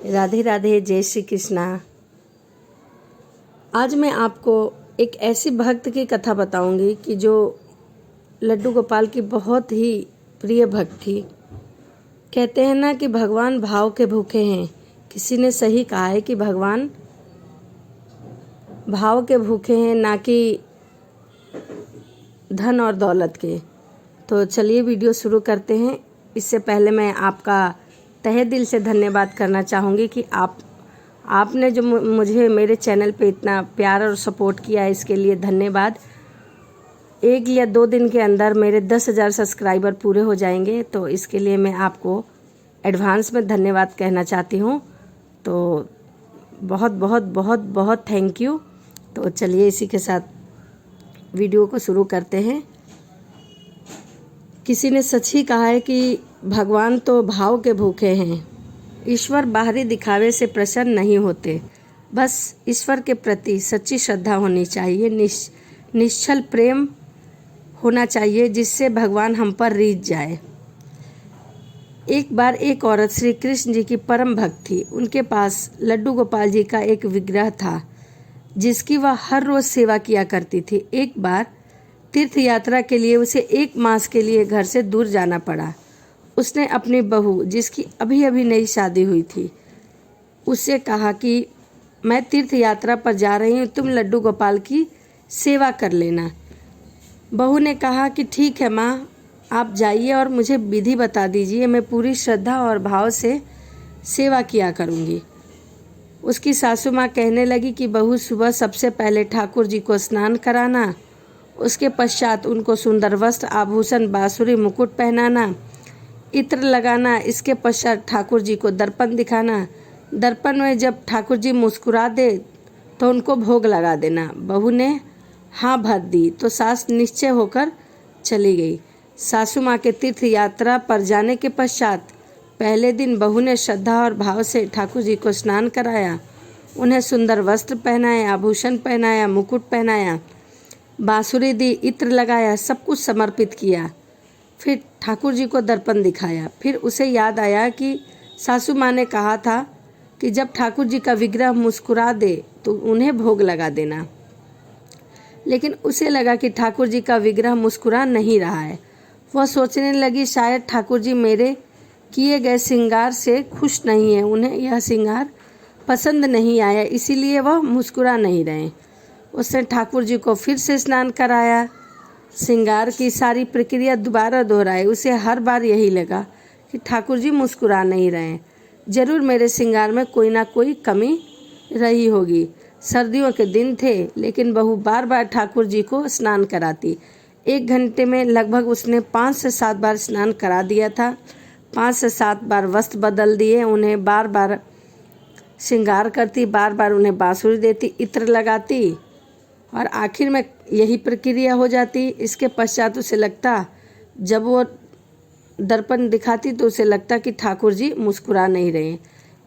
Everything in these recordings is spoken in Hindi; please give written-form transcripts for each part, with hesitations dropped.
राधे राधे, जय श्री कृष्णा। आज मैं आपको एक ऐसी भक्त की कथा बताऊंगी कि जो लड्डू गोपाल की बहुत ही प्रिय भक्त थी। कहते हैं ना कि भगवान भाव के भूखे हैं। किसी ने सही कहा है कि भगवान भाव के भूखे हैं, ना कि धन और दौलत के। तो चलिए वीडियो शुरू करते हैं। इससे पहले मैं आपका तहे दिल से धन्यवाद करना चाहूँगी कि आपने जो मुझे मेरे चैनल पे इतना प्यार और सपोर्ट किया है, इसके लिए धन्यवाद। 1 या 2 दिन के अंदर मेरे 10,000 सब्सक्राइबर पूरे हो जाएंगे, तो इसके लिए मैं आपको एडवांस में धन्यवाद कहना चाहती हूँ। तो बहुत बहुत बहुत बहुत थैंक यू। तो चलिए इसी के साथ वीडियो को शुरू करते हैं। किसी ने सच ही कहा है कि भगवान तो भाव के भूखे हैं। ईश्वर बाहरी दिखावे से प्रसन्न नहीं होते। बस ईश्वर के प्रति सच्ची श्रद्धा होनी चाहिए, निश्चल प्रेम होना चाहिए, जिससे भगवान हम पर रीझ जाए। एक बार एक औरत श्री कृष्ण जी की परम भक्त थी। उनके पास लड्डू गोपाल जी का एक विग्रह था, जिसकी वह हर रोज सेवा किया करती थी। एक बार तीर्थ यात्रा के लिए उसे 1 मास के लिए घर से दूर जाना पड़ा। उसने अपनी बहू, जिसकी अभी अभी नई शादी हुई थी, उससे कहा कि मैं तीर्थ यात्रा पर जा रही हूँ, तुम लड्डू गोपाल की सेवा कर लेना। बहू ने कहा कि ठीक है माँ, आप जाइए और मुझे विधि बता दीजिए, मैं पूरी श्रद्धा और भाव से सेवा किया करूँगी। उसकी सासू माँ कहने लगी कि बहू, सुबह सबसे पहले ठाकुर जी को स्नान कराना, उसके पश्चात उनको सुंदर वस्त्र, आभूषण, बांसुरी, मुकुट पहनाना, इत्र लगाना। इसके पश्चात ठाकुर जी को दर्पण दिखाना। दर्पण में जब ठाकुर जी मुस्कुरा दे तो उनको भोग लगा देना। बहू ने हाँ भर दी तो सास निश्चय होकर चली गई। सासू माँ के तीर्थ यात्रा पर जाने के पश्चात पहले दिन बहू ने श्रद्धा और भाव से ठाकुर जी को स्नान कराया, उन्हें सुंदर वस्त्र पहनाए, आभूषण पहनाया, मुकुट पहनाया, बांसुरी दी, इत्र लगाया, सब कुछ समर्पित किया। फिर ठाकुर जी को दर्पण दिखाया। फिर उसे याद आया कि सासू माँ ने कहा था कि जब ठाकुर जी का विग्रह मुस्कुरा दे तो उन्हें भोग लगा देना। लेकिन उसे लगा कि ठाकुर जी का विग्रह मुस्कुरा नहीं रहा है। वह सोचने लगी, शायद ठाकुर जी मेरे किए गए श्रृंगार से खुश नहीं है, उन्हें यह श्रृंगार पसंद नहीं आया, इसीलिए वह मुस्कुरा नहीं रहे। उसने ठाकुर जी को फिर से स्नान कराया, श्रृंगार की सारी प्रक्रिया दोबारा दोहराई। उसे हर बार यही लगा कि ठाकुर जी मुस्कुरा नहीं रहे, जरूर मेरे श्रृंगार में कोई ना कोई कमी रही होगी। सर्दियों के दिन थे, लेकिन बहू बार बार ठाकुर जी को स्नान कराती। 1 घंटे में लगभग उसने 5 से 7 बार स्नान करा दिया था। 5 से 7 बार वस्त्र बदल दिए, उन्हें बार बार श्रृंगार करती, बार बार उन्हें बांसुरी देती, इत्र लगाती और आखिर में यही प्रक्रिया हो जाती। इसके पश्चात उसे लगता, जब वो दर्पण दिखाती तो उसे लगता कि ठाकुर जी मुस्कुरा नहीं रहे।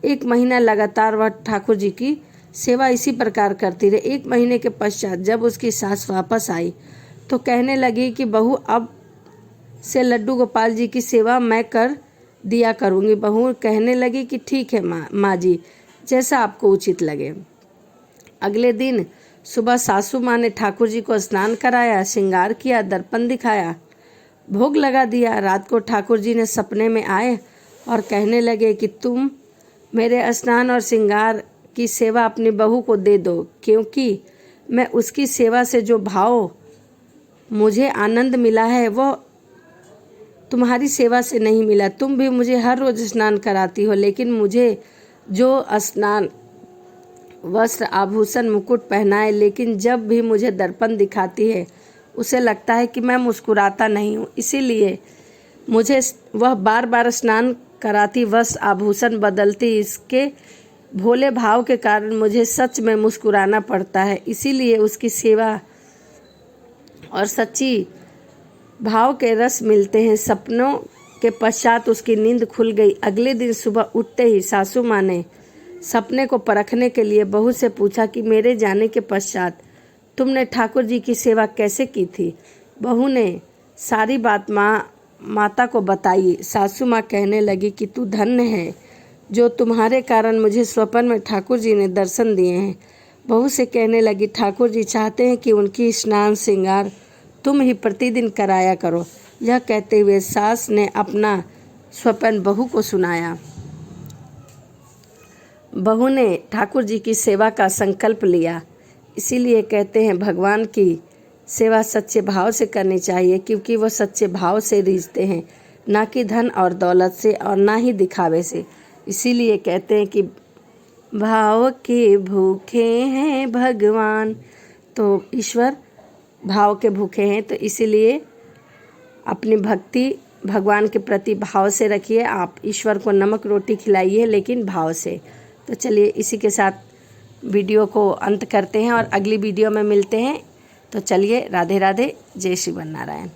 1 महीना लगातार वह ठाकुर जी की सेवा इसी प्रकार करती रही। 1 महीने के पश्चात जब उसकी सास वापस आई तो कहने लगी कि बहू, अब से लड्डू गोपाल जी की सेवा मैं कर दिया करूँगी। बहू कहने लगी कि ठीक है माँ जी, जैसा आपको उचित लगे। अगले दिन सुबह सासू माँ ने ठाकुर जी को स्नान कराया, श्रृंगार किया, दर्पण दिखाया, भोग लगा दिया। रात को ठाकुर जी ने सपने में आए और कहने लगे कि तुम मेरे स्नान और श्रृंगार की सेवा अपनी बहू को दे दो, क्योंकि मैं उसकी सेवा से जो भाव मुझे आनंद मिला है वो तुम्हारी सेवा से नहीं मिला। तुम भी मुझे हर रोज स्नान कराती हो, लेकिन मुझे जो स्नान, वस्त्र, आभूषण, मुकुट पहनाए, लेकिन जब भी मुझे दर्पण दिखाती है उसे लगता है कि मैं मुस्कुराता नहीं हूँ, इसीलिए मुझे वह बार बार स्नान कराती, वस्त्र आभूषण बदलती। इसके भोले भाव के कारण मुझे सच में मुस्कुराना पड़ता है, इसीलिए उसकी सेवा और सच्ची भाव के रस मिलते हैं। सपनों के पश्चात उसकी नींद खुल गई। अगले दिन सुबह उठते ही सासू माँ ने सपने को परखने के लिए बहू से पूछा कि मेरे जाने के पश्चात तुमने ठाकुर जी की सेवा कैसे की थी। बहू ने सारी बात माता को बताई। सासू माँ कहने लगी कि तू धन्य है, जो तुम्हारे कारण मुझे स्वप्न में ठाकुर जी ने दर्शन दिए हैं। बहू से कहने लगी, ठाकुर जी चाहते हैं कि उनकी स्नान श्रृंगार तुम ही प्रतिदिन कराया करो। यह कहते हुए सास ने अपना स्वप्न बहू को सुनाया। बहू ने ठाकुर जी की सेवा का संकल्प लिया। इसीलिए कहते हैं भगवान की सेवा सच्चे भाव से करनी चाहिए, क्योंकि वो सच्चे भाव से रीझते हैं, ना कि धन और दौलत से और ना ही दिखावे से। इसीलिए कहते हैं कि भाव के भूखे हैं भगवान। तो ईश्वर भाव के भूखे हैं, तो इसीलिए अपनी भक्ति भगवान के प्रति भाव से रखिए। आप ईश्वर को नमक रोटी खिलाइए, लेकिन भाव से। तो चलिए इसी के साथ वीडियो को अंत करते हैं और अगली वीडियो में मिलते हैं। तो चलिए, राधे राधे, जय श्री नारायण।